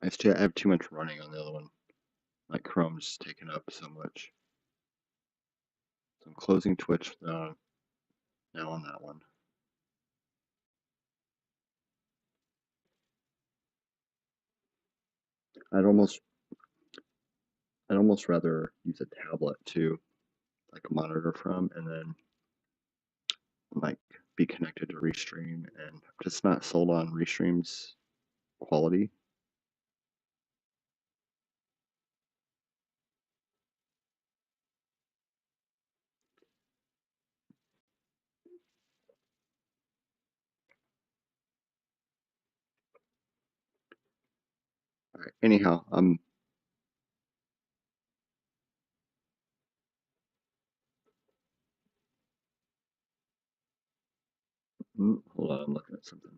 I have too much running on the other one. Like Chrome's taken up so much. So I'm closing Twitch now on that one. I'd almost rather use a tablet too, like a monitor from, and then like be connected to Restream, and I'm just not sold on Restream's quality. All right. Anyhow, hold on, I'm looking at something.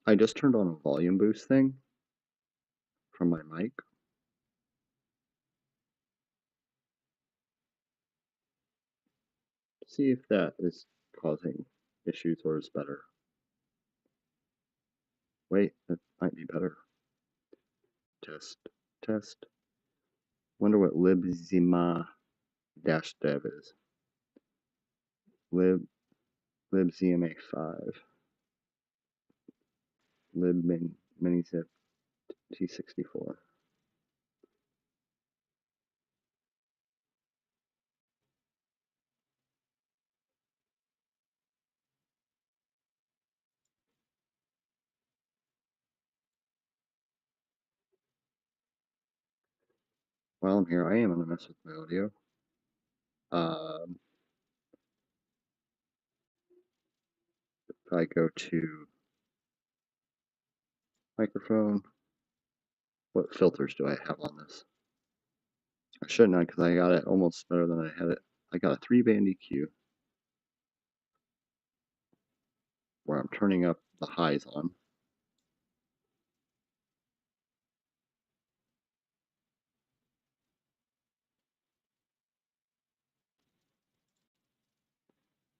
I just turned on a volume boost thing from my mic. See if that is causing issues or is better. Wait, that might be better. Test. Wonder what libzima-dev is. libzma5. libminizip t64. While I'm here, I am gonna mess with my audio. If I go to microphone, what filters do I have on this? I shouldn't have, because I got it almost better than I had it. I got a 3-band EQ where I'm turning up the highs on.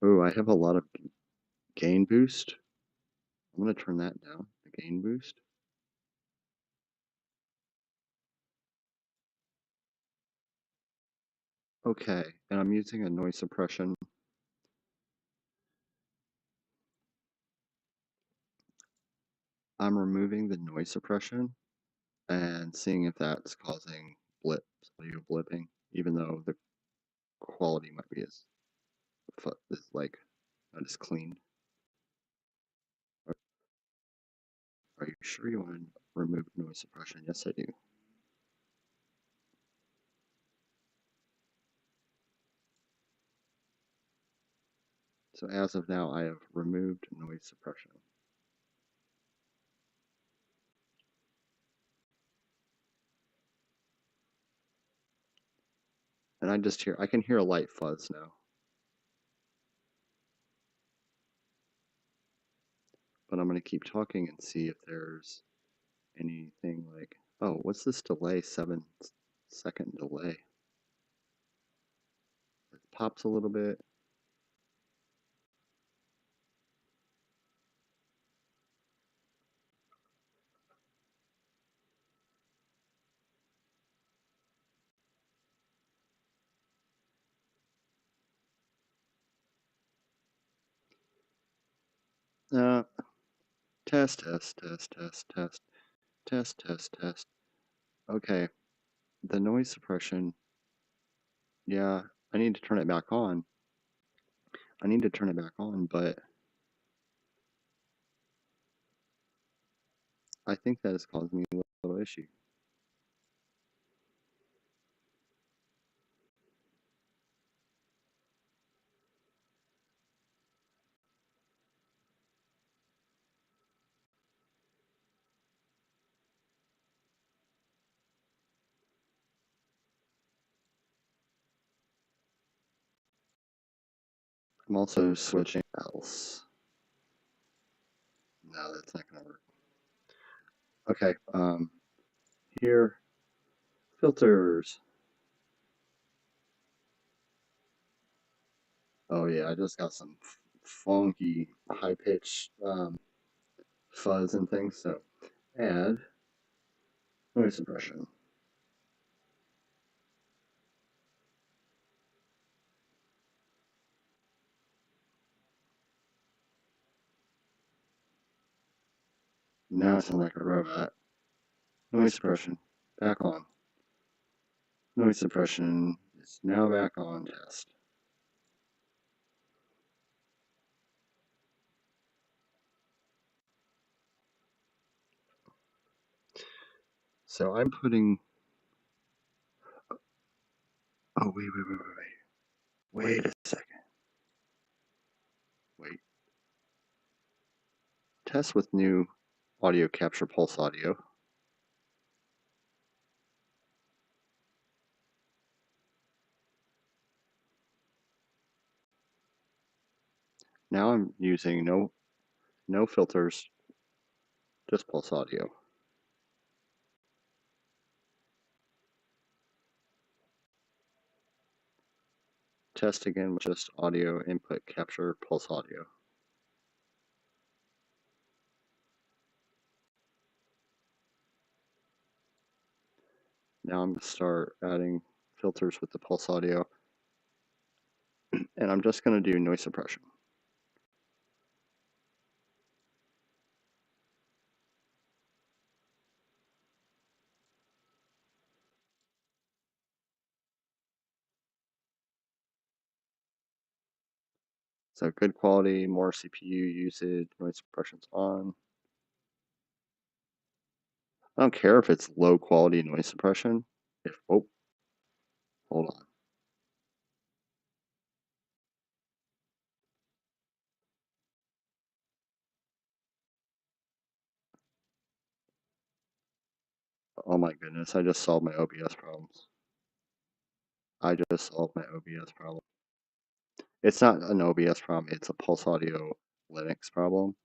Oh, I have a lot of gain boost. I'm going to turn that down, the gain boost. Okay, and I'm using a noise suppression. I'm removing the noise suppression and seeing if that's causing blips, audio blipping, even though the quality might be as like not as clean. Are you sure you want to remove noise suppression? Yes, I do. So as of now, I have removed noise suppression. And I can hear a light fuzz now. But I'm going to keep talking and see if there's anything like, oh, what's this delay? 7-second delay. It pops a little bit. Test. Okay, the noise suppression, yeah, I need to turn it back on. But I think that is causing me a little issue. I'm also switching else. No, that's not going to work. Okay, here, filters. Oh yeah, I just got some funky high-pitched fuzz and things, so add noise suppression. Now I sound like a robot. Noise suppression, back on. Noise suppression is now back on test. So I'm putting, oh wait a second. Wait. Test with new audio capture pulse audio. Now I'm using no filters, just pulse audio. Test again with just audio input capture pulse audio. Now I'm going to start adding filters with the pulse audio, and I'm just going to do noise suppression. So good quality, more CPU usage, noise suppression's on. I don't care if it's low quality noise suppression. Oh, hold on. Oh my goodness, I just solved my OBS problems. I just solved my OBS problem. It's not an OBS problem, it's a Pulse Audio Linux problem,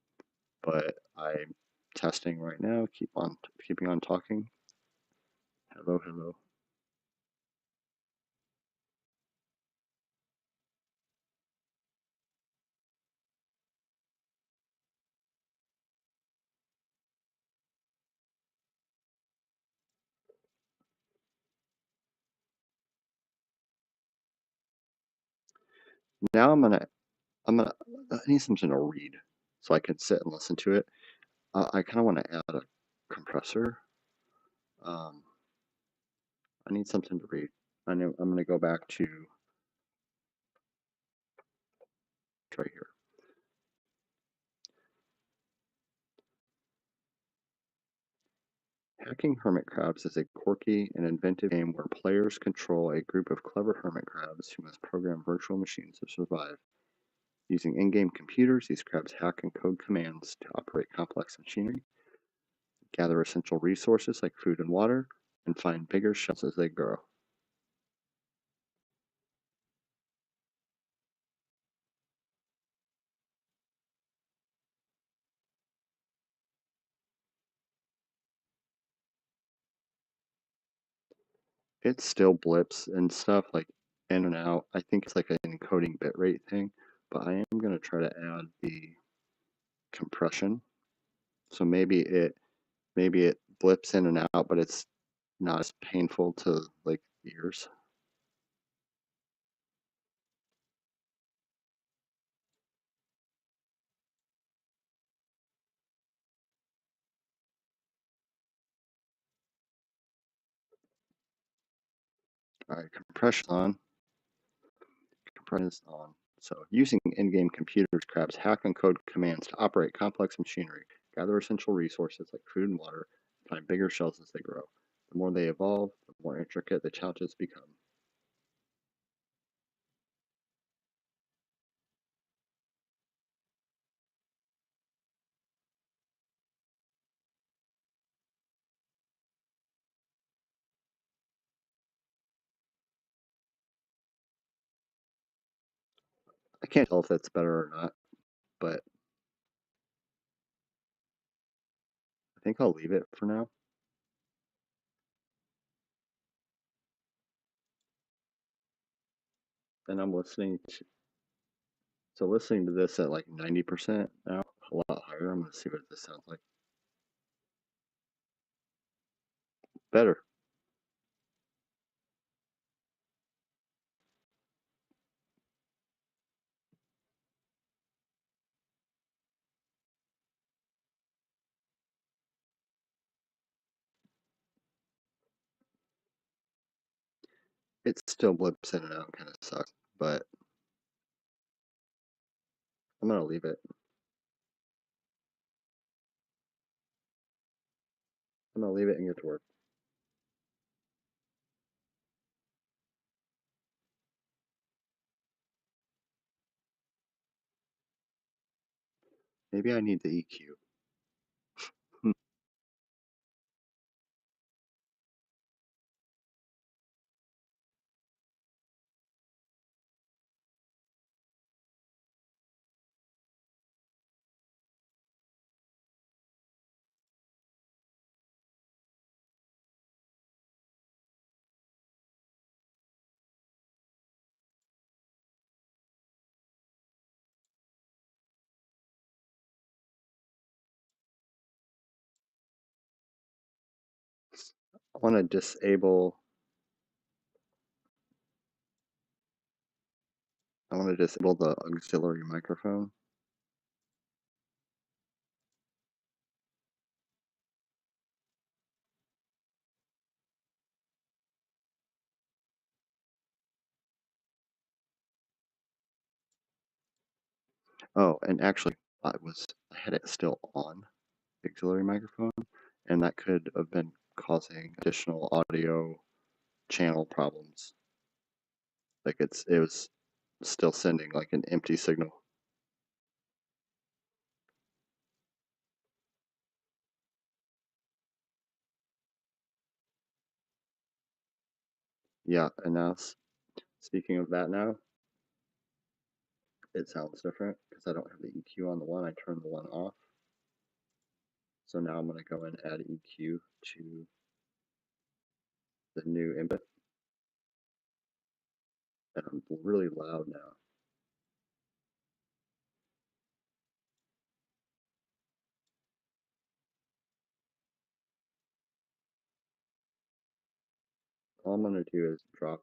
but I'm testing right now, keeping on talking. Hello. Now I need something to read so I can sit and listen to it. I kind of want to add a compressor. Um, I need something to read. I know I'm going to go back to right here. Hacking hermit crabs is a quirky and inventive game where players control a group of clever hermit crabs who must program virtual machines to survive. Using in-game computers, these crabs hack and code commands to operate complex machinery, gather essential resources like food and water, and find bigger shells as they grow. It still blips and stuff like in and out. I think it's like an encoding bitrate thing, but I am going to try to add the compression. So maybe it blips in and out, but it's not as painful to like ears. All right, compression on. Compression is on. So using in-game computers, crabs hack and code commands to operate complex machinery, gather essential resources like food and water, and find bigger shells as they grow. The more they evolve, the more intricate the challenges become. I can't tell if that's better or not, but I think I'll leave it for now. And I'm listening to this at like 90% now, a lot higher. I'm gonna see what this sounds like. Better. It still blips in and out, kind of sucks, but I'm gonna leave it. I'm gonna leave it and get to work. Maybe I need the EQ. I want to disable. I want to disable the auxiliary microphone. Oh, and actually, I had it still on, the auxiliary microphone, and that could have been causing additional audio channel problems. Like it was still sending like an empty signal. Yeah, and now speaking of that now, it sounds different because I don't have the EQ on the one. I turned the one off. So now I'm going to go and add EQ to the new input. And I'm really loud now. All I'm going to do is drop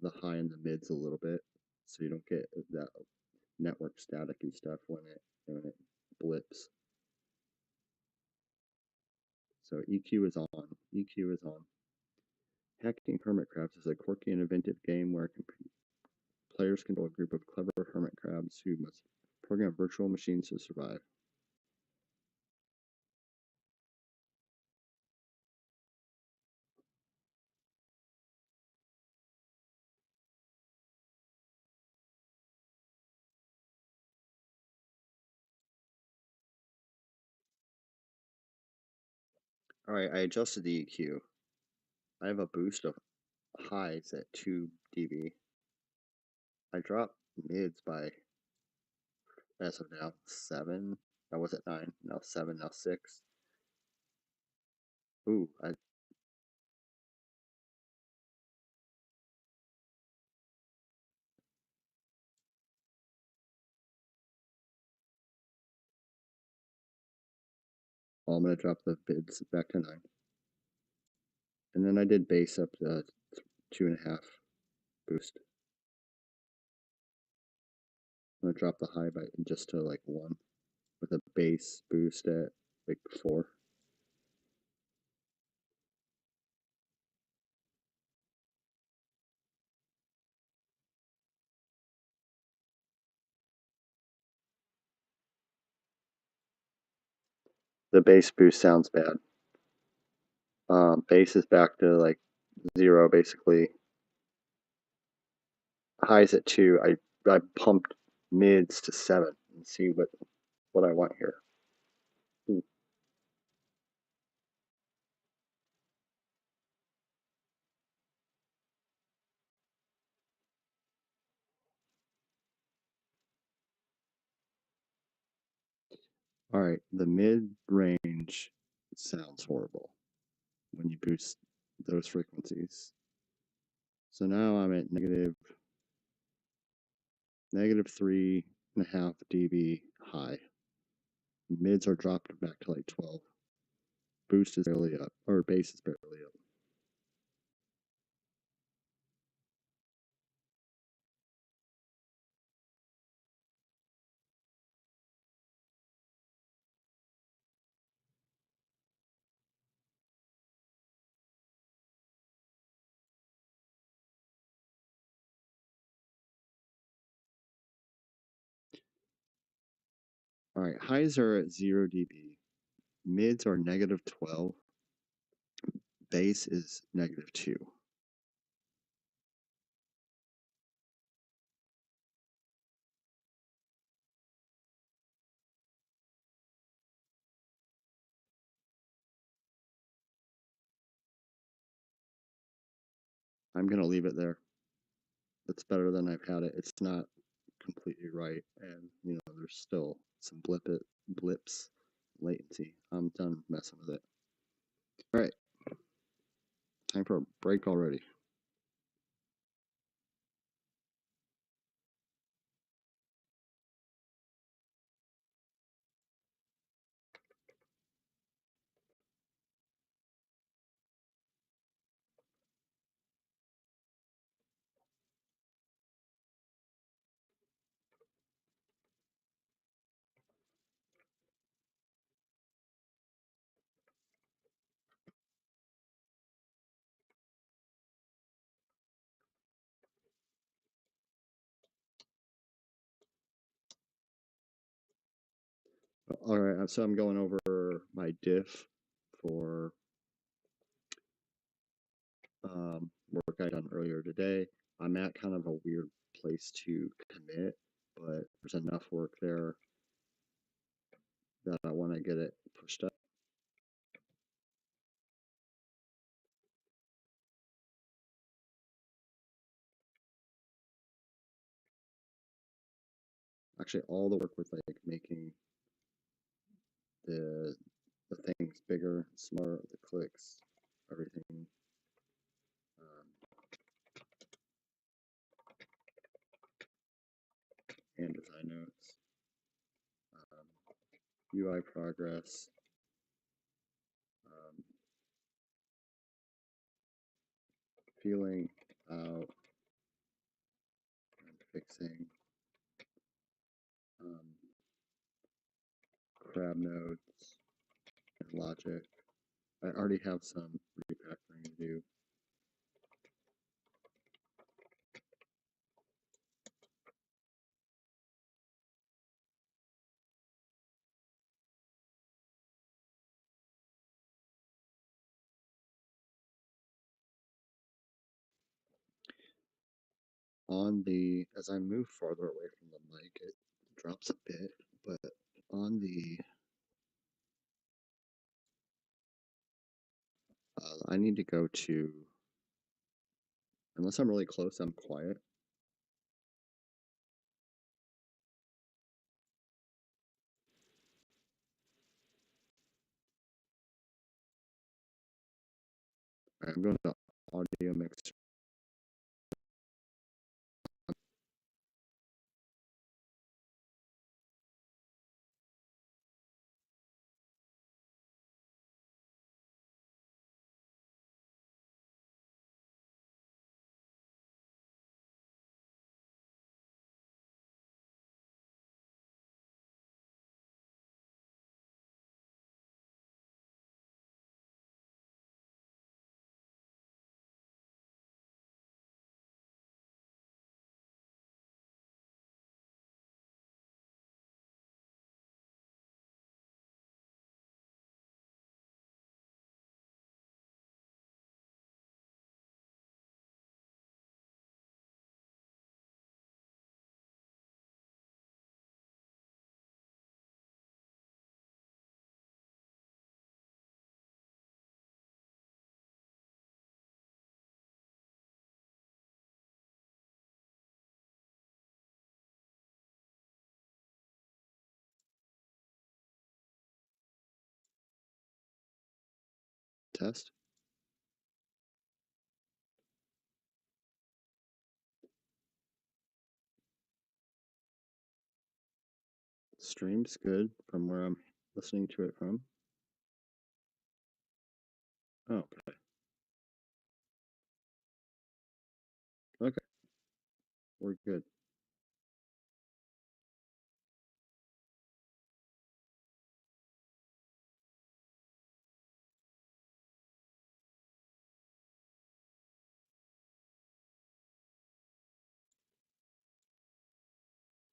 the high and the mids a little bit so you don't get that network staticky stuff when it blips. So EQ is on. EQ is on. Hacking hermit crabs is a quirky and inventive game where players control a group of clever hermit crabs who must program virtual machines to survive. All right, I adjusted the EQ. I have a boost of highs at 2 dB. I dropped mids by, as of now, 7. I was at 9, now 7, now 6. Ooh, I'm going to drop the bids back to 9. And then I did bass up to 2.5 boost. I'm going to drop the high by just to like 1 with a bass boost at like 4. The bass boost sounds bad. Bass is back to like 0 basically. Highs at 2. I pumped mids to 7 and see what I want here. Ooh. All right, the mid-range sounds horrible when you boost those frequencies. So now I'm at negative 3.5 dB high. Mids are dropped back to like 12. Boost is barely up, or bass is barely up. All right, highs are at 0 dB. Mids are negative 12. Bass is negative 2. I'm going to leave it there. It's better than I've had it. It's not completely right, and there's still some blips, latency. I'm done messing with it. All right, time for a break already. All right, so I'm going over my diff for work I done earlier today. I'm at kind of a weird place to commit, but there's enough work there that I want to get it pushed up. Actually, all the work with like making the things bigger, smaller, the clicks, everything. And design notes, UI progress, feeling out and fixing, crab nodes, and logic. I already have some refactoring to do. As I move farther away from the mic, it drops a bit, but on the I need to go to, unless I'm really close, I'm quiet. I'm going to audio mixer. test. Stream's good from where I'm listening to it from. Oh, okay. Okay, we're good.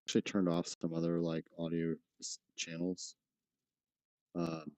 Actually turned off some other like audio channels. Um,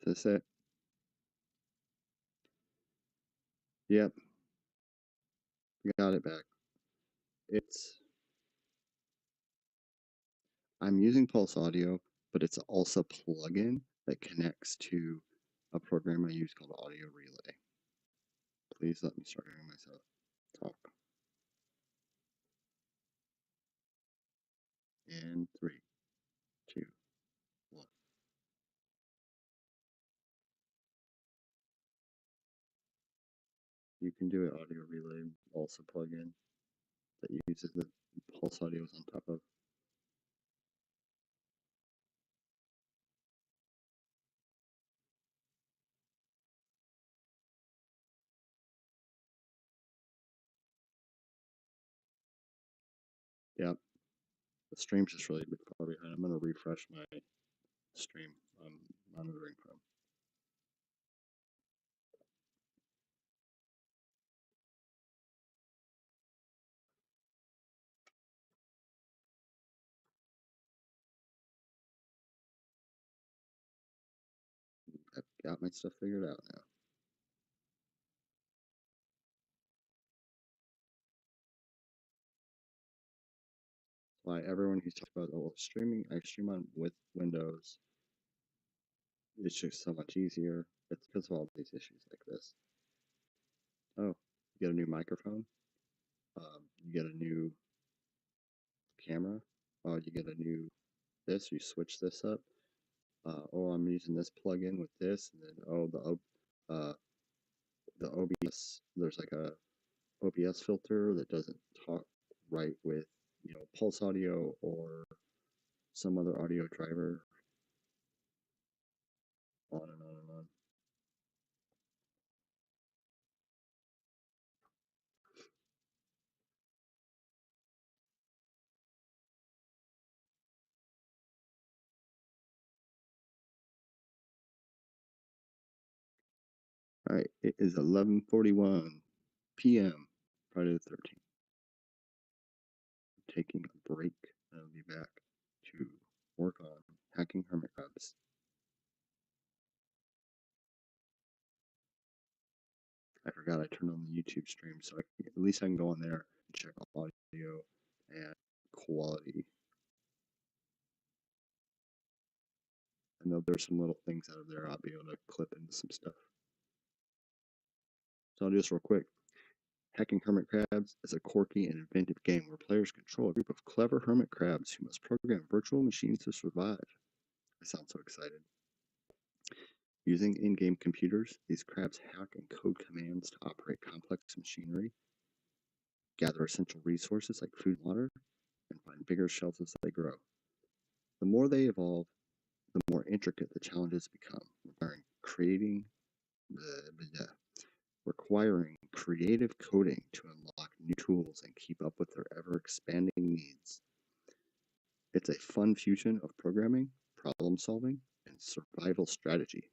Is this it? Yep, we got it back. I'm using Pulse Audio, but it's also a plugin that connects to a program I use called Audio Relay. Please let me start hearing myself talk. In 3, 2, 1. You can do it. Audio Relay also plugin that uses the Pulse Audios on top of. Yep, the stream's just really far behind. I'm gonna refresh my stream I'm monitoring from. I've got my stuff figured out now. Why everyone who's talking about, oh, streaming, I stream on with Windows. It's just so much easier. It's because of all these issues like this. Oh, you get a new microphone. You get a new camera. Oh, you get a new this. You switch this up. Oh, I'm using this plugin with this, and then the OBS. There's like a OBS filter that doesn't talk right with Pulse Audio or some other audio driver. On and on and on. All right, it is 11:41 p.m. Friday the 13th. Taking a break, and I'll be back to work on hacking hermit crabs. I forgot I turned on the YouTube stream, so at least I can go on there and check audio and quality. I know there's some little things out of there I'll be able to clip into some stuff. So just real quick, hacking hermit crabs is a quirky and inventive game where players control a group of clever hermit crabs who must program virtual machines to survive. I sound so excited. Using in-game computers, these crabs hack and code commands to operate complex machinery, gather essential resources like food and water, and find bigger shells as they grow. The more they evolve, the more intricate the challenges become, requiring creative coding to unlock new tools and keep up with their ever-expanding needs. It's a fun fusion of programming, problem solving, and survival strategy.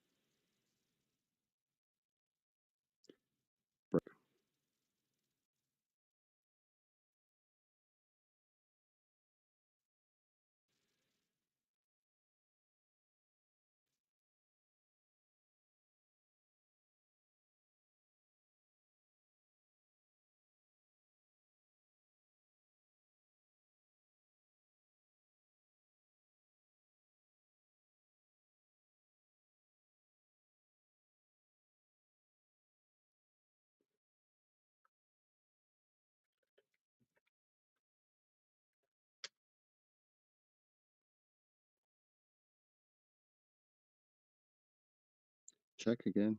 Check again.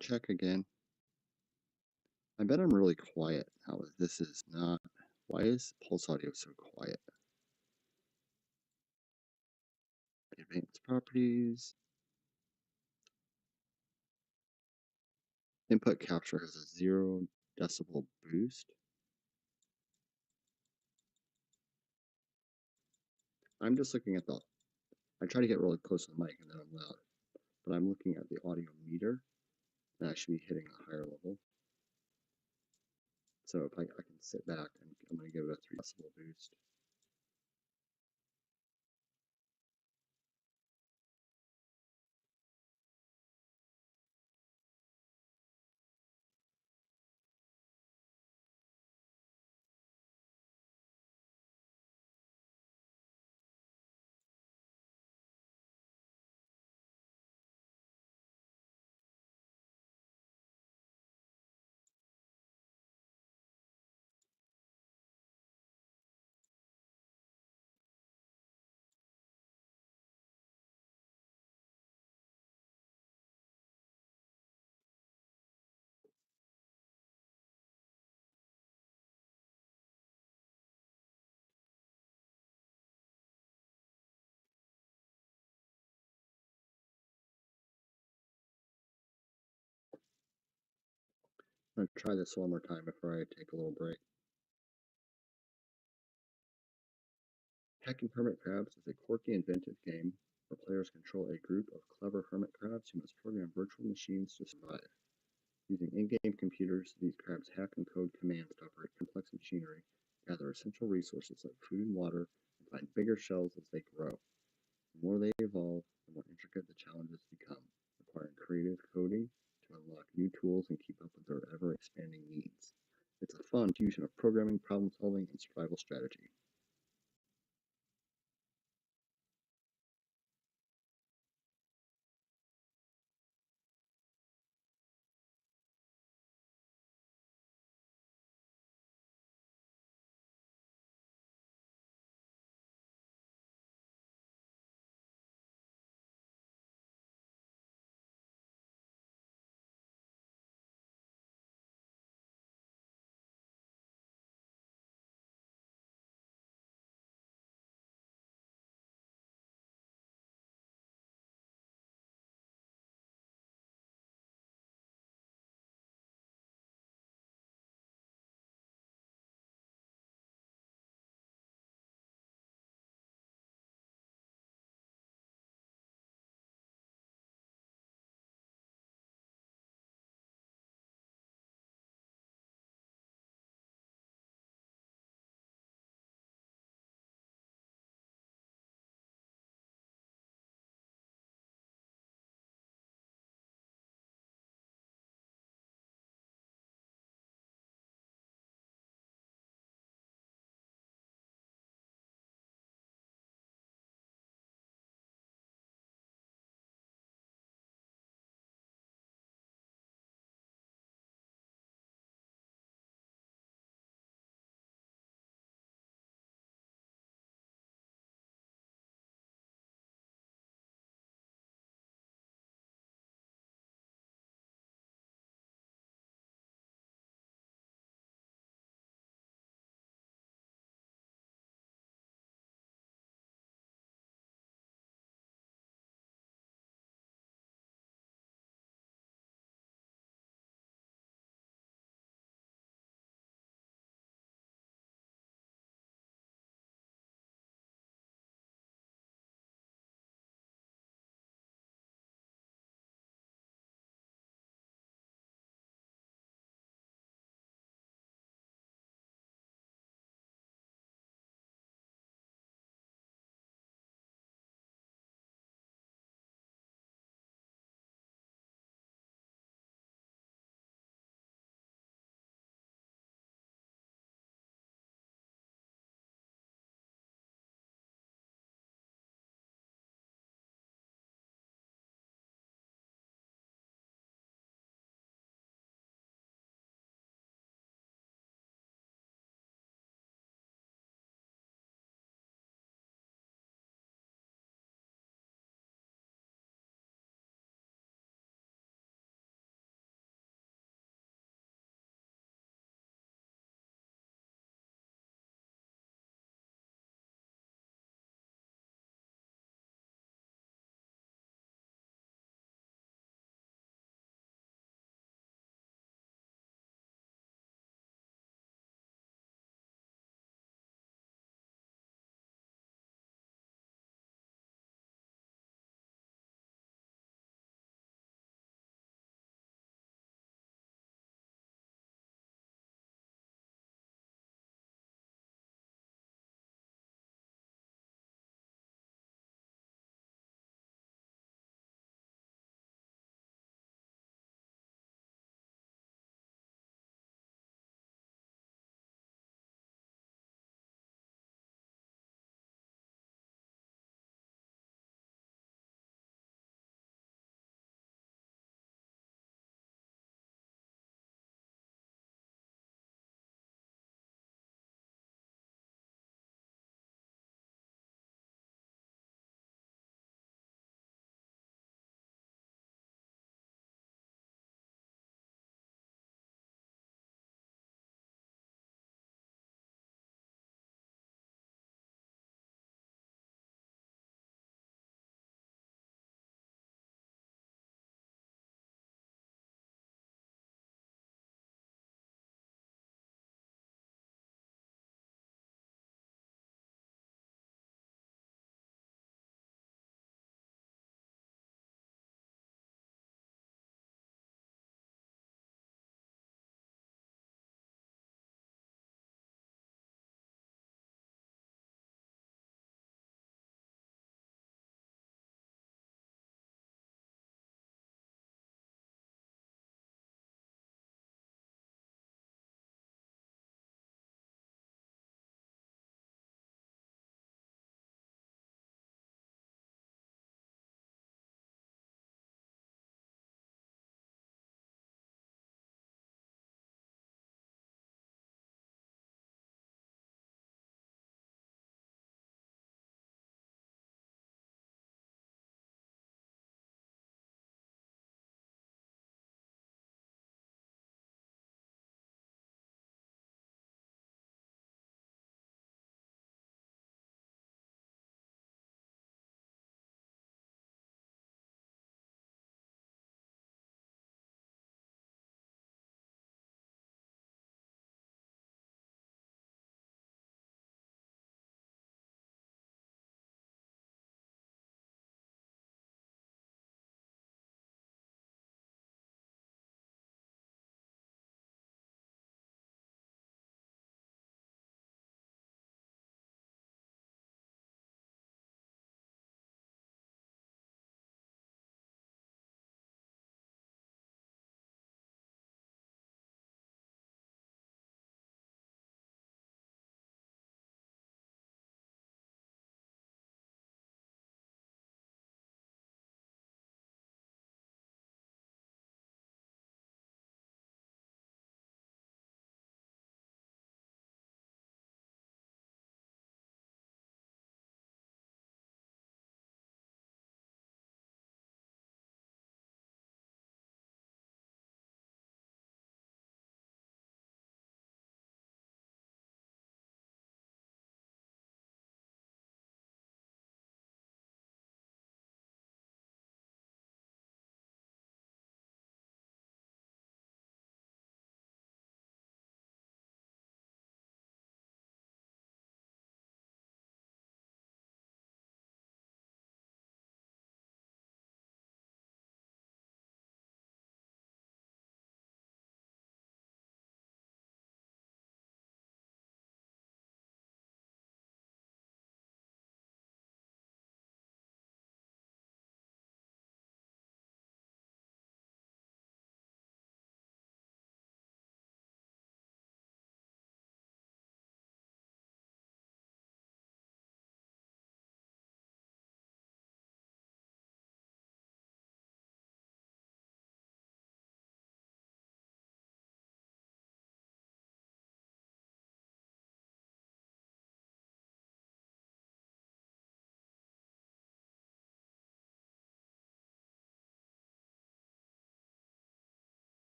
Check again. I bet I'm really quiet now. This is not. Why is Pulse Audio so quiet? Advanced properties. Input capture has a 0 decibel boost. I'm just looking at I try to get really close to the mic and then I'm loud, but I'm looking at the audio meter and I should be hitting a higher level. So if I can sit back and I'm going to give it a 3 decibel boost. I'm gonna try this one more time before I take a little break. Hacking hermit crabs is a quirky, inventive game where players control a group of clever hermit crabs who must program virtual machines to survive. Using in-game computers, these crabs hack and code commands to operate complex machinery, gather essential resources like food and water, and find bigger shells as they grow. The more they evolve, the more intricate the challenges become, requiring creative coding to unlock new tools and keep up with their ever-expanding needs. It's a fun fusion of programming, problem solving, and survival strategy.